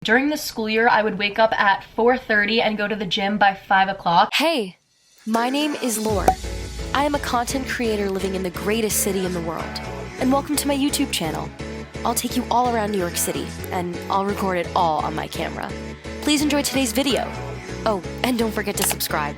During the school year, I would wake up at 4:30 and go to the gym by 5 o'clock. Hey, my name is Laur. I am a content creator living in the greatest city in the world. And welcome to my YouTube channel. I'll take you all around New York City, and I'll record it all on my camera. Please enjoy today's video. Oh, and don't forget to subscribe.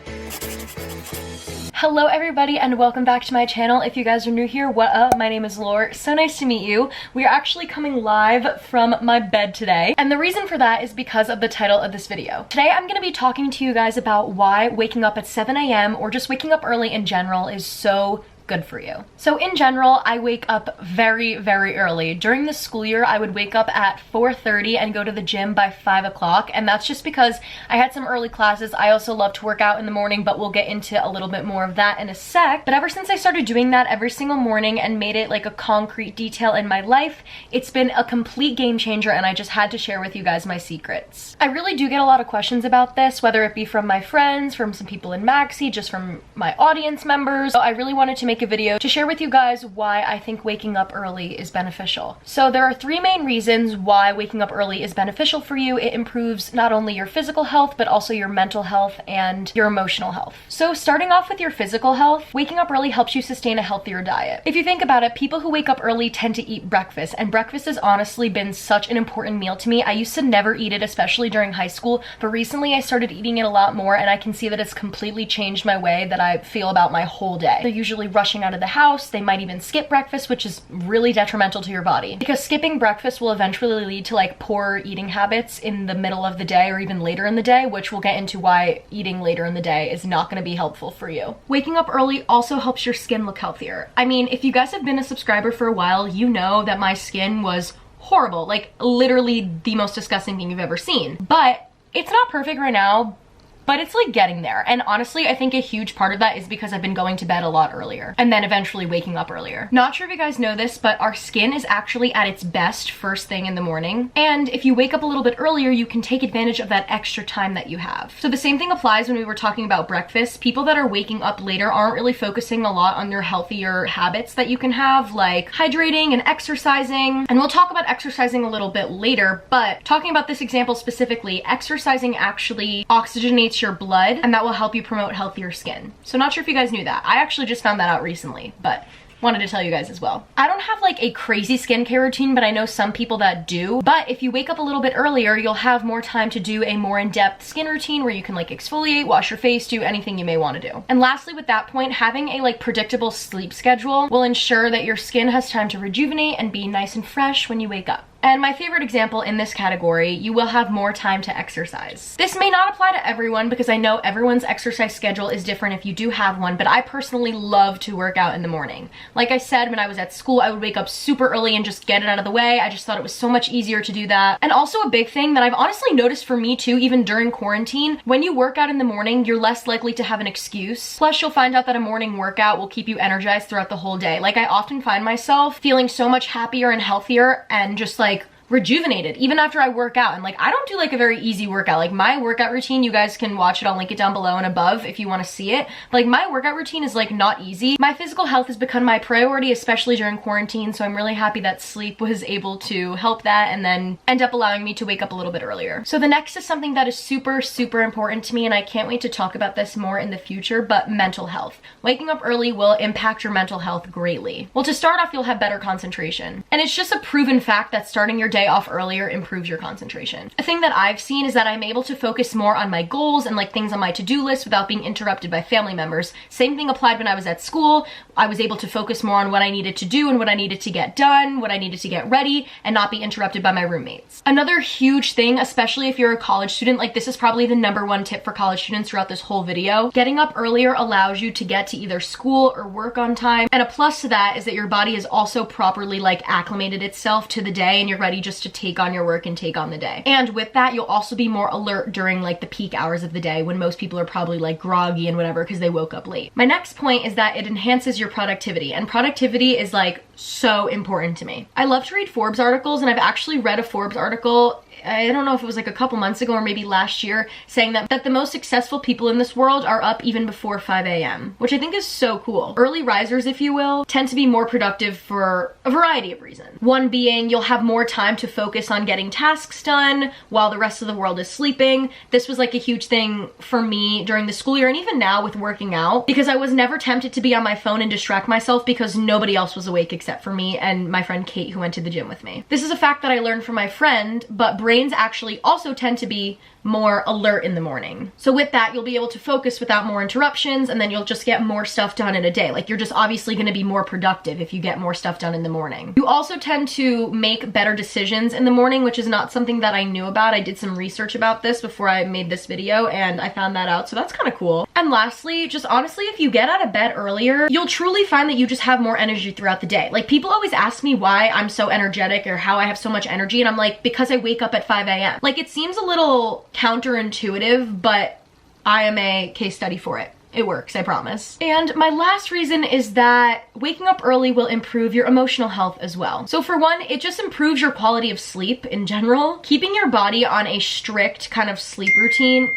Hello everybody and welcome back to my channel. If you guys are new here, what up? My name is Laur. So nice to meet you. We are actually coming live from my bed today. And the reason for that is because of the title of this video. Today I'm going to be talking to you guys about why waking up at 7 a.m. or just waking up early in general is so good for you. So in general, I wake up very early. During the school year, I would wake up at 4:30 and go to the gym by 5 o'clock. And that's just because I had some early classes. I also love to work out in the morning, but we'll get into a little bit more of that in a sec. But ever since I started doing that every single morning and made it like a concrete detail in my life, it's been a complete game changer, and I just had to share with you guys my secrets. I really do get a lot of questions about this, whether it be from my friends, from some people in Maxi, just from my audience members. So I really wanted to make a video to share with you guys why I think waking up early is beneficial. So there are three main reasons why waking up early is beneficial for you. It improves not only your physical health, but also your mental health and your emotional health. So starting off with your physical health, waking up early helps you sustain a healthier diet. If you think about it, people who wake up early tend to eat breakfast, and breakfast has honestly been such an important meal to me. I used to never eat it, especially during high school, but recently I started eating it a lot more, and I can see that it's completely changed my way that I feel about my whole day. They're usually rushing out of the house. They might even skip breakfast, which is really detrimental to your body, because skipping breakfast will eventually lead to like poor eating habits in the middle of the day or even later in the day, which we'll get into why eating later in the day is not going to be helpful for you. Waking up early also helps your skin look healthier. I mean, if you guys have been a subscriber for a while, you know that my skin was horrible, like literally the most disgusting thing you've ever seen. But it's not perfect right now, but it's like getting there. And honestly, I think a huge part of that is because I've been going to bed a lot earlier and then eventually waking up earlier. Not sure if you guys know this, but our skin is actually at its best first thing in the morning. And if you wake up a little bit earlier, you can take advantage of that extra time that you have. So the same thing applies when we were talking about breakfast. People that are waking up later aren't really focusing a lot on their healthier habits that you can have, like hydrating and exercising. And we'll talk about exercising a little bit later, but talking about this example specifically, exercising actually oxygenates your blood, and that will help you promote healthier skin. So not sure if you guys knew that. I actually just found that out recently, but wanted to tell you guys as well. I don't have like a crazy skincare routine, but I know some people that do. But if you wake up a little bit earlier, you'll have more time to do a more in-depth skin routine where you can like exfoliate, wash your face, do anything you may want to do. And lastly, with that point, having a like predictable sleep schedule will ensure that your skin has time to rejuvenate and be nice and fresh when you wake up. And my favorite example in this category, you will have more time to exercise. This may not apply to everyone because I know everyone's exercise schedule is different if you do have one, but I personally love to work out in the morning. Like I said, when I was at school, I would wake up super early and just get it out of the way. I just thought it was so much easier to do that. And also a big thing that I've honestly noticed for me too, even during quarantine, when you work out in the morning, you're less likely to have an excuse. Plus, you'll find out that a morning workout will keep you energized throughout the whole day. Like I often find myself feeling so much happier and healthier and just like rejuvenated even after I work out. And like I don't do like a very easy workout. Like my workout routine, you guys can watch it, I'll link it down below and above if you want to see it. But like my workout routine is like not easy. My physical health has become my priority, especially during quarantine, so I'm really happy that sleep was able to help that and then end up allowing me to wake up a little bit earlier. So the next is something that is super important to me, and I can't wait to talk about this more in the future, but mental health. Waking up early will impact your mental health greatly. Well, to start off, you'll have better concentration. And it's just a proven fact that starting your day off earlier improves your concentration. A thing that I've seen is that I'm able to focus more on my goals and like things on my to-do list without being interrupted by family members. Same thing applied when I was at school. I was able to focus more on what I needed to do and what I needed to get done, what I needed to get ready, and not be interrupted by my roommates. Another huge thing, especially if you're a college student, like this is probably the #1 tip for college students throughout this whole video. Getting up earlier allows you to get to either school or work on time. And a plus to that is that your body is also properly like acclimated itself to the day and you're ready just to take on your work and take on the day. And with that, you'll also be more alert during like the peak hours of the day when most people are probably like groggy and whatever because they woke up late. My next point is that it enhances your productivity, and productivity is like so important to me. I love to read Forbes articles, and I've actually read a Forbes article I don't know if it was like a couple months ago or maybe last year, saying that the most successful people in this world are up even before 5 a.m., which I think is so cool. Early risers, if you will, tend to be more productive for a variety of reasons. One being you'll have more time to focus on getting tasks done while the rest of the world is sleeping. This was like a huge thing for me during the school year and even now with working out, because I was never tempted to be on my phone and distract myself because nobody else was awake except for me and my friend Kate, who went to the gym with me. This is a fact that I learned from my friend, but brains actually also tend to be more alert in the morning. So with that, you'll be able to focus without more interruptions, and then you'll just get more stuff done in a day. Like, you're just obviously going to be more productive if you get more stuff done in the morning. You also tend to make better decisions in the morning, which is not something that I knew about. I did some research about this before I made this video, and I found that out, so that's kind of cool. And lastly, just honestly, if you get out of bed earlier, you'll truly find that you just have more energy throughout the day. Like, people always ask me why I'm so energetic or how I have so much energy, and I'm like, because I wake up at 5 a.m. Like, it seems a little counterintuitive, but I am a case study for it. It works, I promise. And my last reason is that waking up early will improve your emotional health as well. So for one, it just improves your quality of sleep in general. Keeping your body on a strict kind of sleep routine.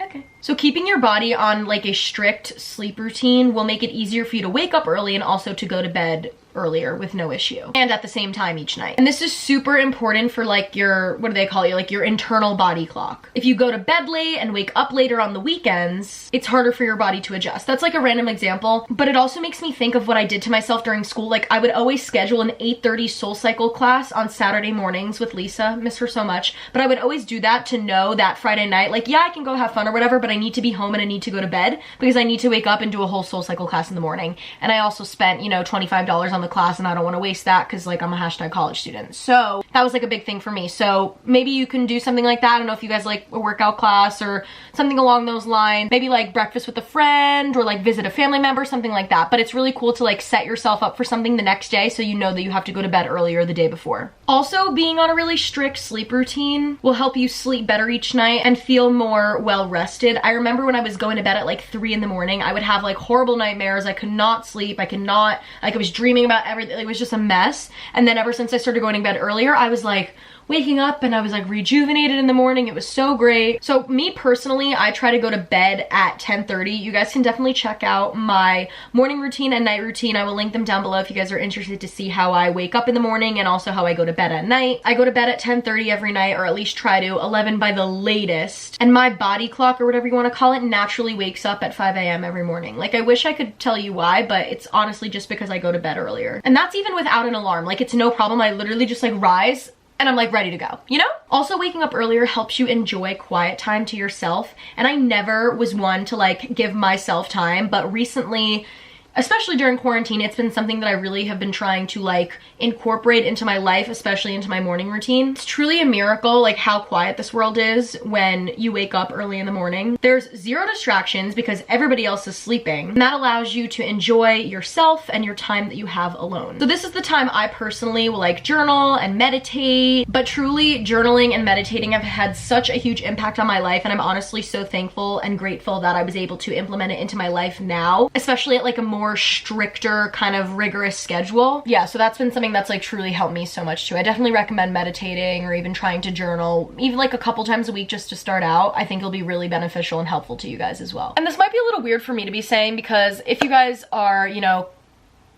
Okay. So keeping your body on like a strict sleep routine will make it easier for you to wake up early and also to go to bed earlier with no issue, and at the same time each night. And this is super important for like your, what do they call you, like your internal body clock. If you go to bed late and wake up later on the weekends, it's harder for your body to adjust. That's like a random example, but it also makes me think of what I did to myself during school. Like, I would always schedule an 8:30 Soul Cycle class on Saturday mornings with Lisa, miss her so much, but I would always do that to know that Friday night, like, yeah, I can go have fun or whatever, but I need to be home and I need to go to bed because I need to wake up and do a whole Soul Cycle class in the morning. And I also spent, you know, $25 on the class, and I don't want to waste that because like I'm a #college student. So that was like a big thing for me. So maybe you can do something like that. I don't know if you guys like a workout class or something along those lines. Maybe like breakfast with a friend or like visit a family member, something like that. But it's really cool to like set yourself up for something the next day so you know that you have to go to bed earlier the day before. Also, being on a really strict sleep routine will help you sleep better each night and feel more well rested. I remember when I was going to bed at like 3 in the morning, I would have like horrible nightmares. I could not sleep. I was dreaming about everything. It was just a mess. And then ever since I started going to bed earlier, I was like waking up and I was like rejuvenated in the morning. It was so great. So me personally, I try to go to bed at 10:30. You guys can definitely check out my morning routine and night routine. I will link them down below if you guys are interested to see how I wake up in the morning and also how I go to bed at night. I go to bed at 10:30 every night, or at least try to, 11 by the latest. And my body clock, or whatever you want to call it, naturally wakes up at 5 a.m. every morning. Like, I wish I could tell you why, but it's honestly just because I go to bed earlier. And that's even without an alarm. Like, it's no problem. I literally just like rise and I'm like ready to go, you know? Also, waking up earlier helps you enjoy quiet time to yourself. And I never was one to like give myself time, but recently, especially during quarantine, it's been something that I really have been trying to like incorporate into my life, especially into my morning routine. It's truly a miracle like how quiet this world is when you wake up early in the morning. There's zero distractions because everybody else is sleeping, and that allows you to enjoy yourself and your time that you have alone. So this is the time I personally will like journal and meditate, but truly journaling and meditating have had such a huge impact on my life, and I'm honestly so thankful and grateful that I was able to implement it into my life now, especially at like a more stricter kind of rigorous schedule. Yeah, so that's been something that's like truly helped me so much too. I definitely recommend meditating or even trying to journal even like a couple times a week just to start out. I think it'll be really beneficial and helpful to you guys as well. And this might be a little weird for me to be saying because if you guys are, you know,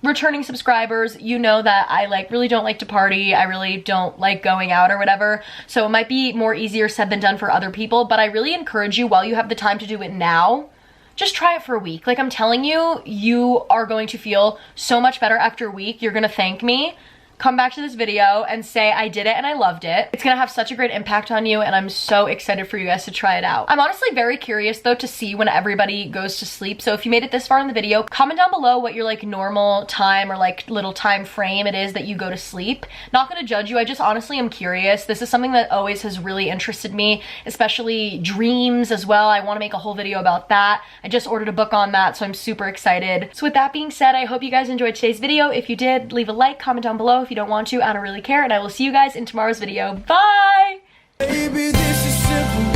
returning subscribers, you know that I like really don't like to party. I really don't like going out or whatever. So it might be more easier said than done for other people, but I really encourage you, while you have the time to do it now, just try it for a week. Like, I'm telling you, you are going to feel so much better after a week. You're gonna thank me. Come back to this video and say I did it and I loved it. It's gonna have such a great impact on you, and I'm so excited for you guys to try it out. I'm honestly very curious though to see when everybody goes to sleep. So if you made it this far in the video, comment down below what your like normal time or like little time frame it is that you go to sleep. Not gonna judge you, I just honestly am curious. This is something that always has really interested me, especially dreams as well. I wanna make a whole video about that. I just ordered a book on that, so I'm super excited. So with that being said, I hope you guys enjoyed today's video. If you did, leave a like, comment down below. If you don't want to, I don't really care, and I will see you guys in tomorrow's video. Bye! Baby, this is simple.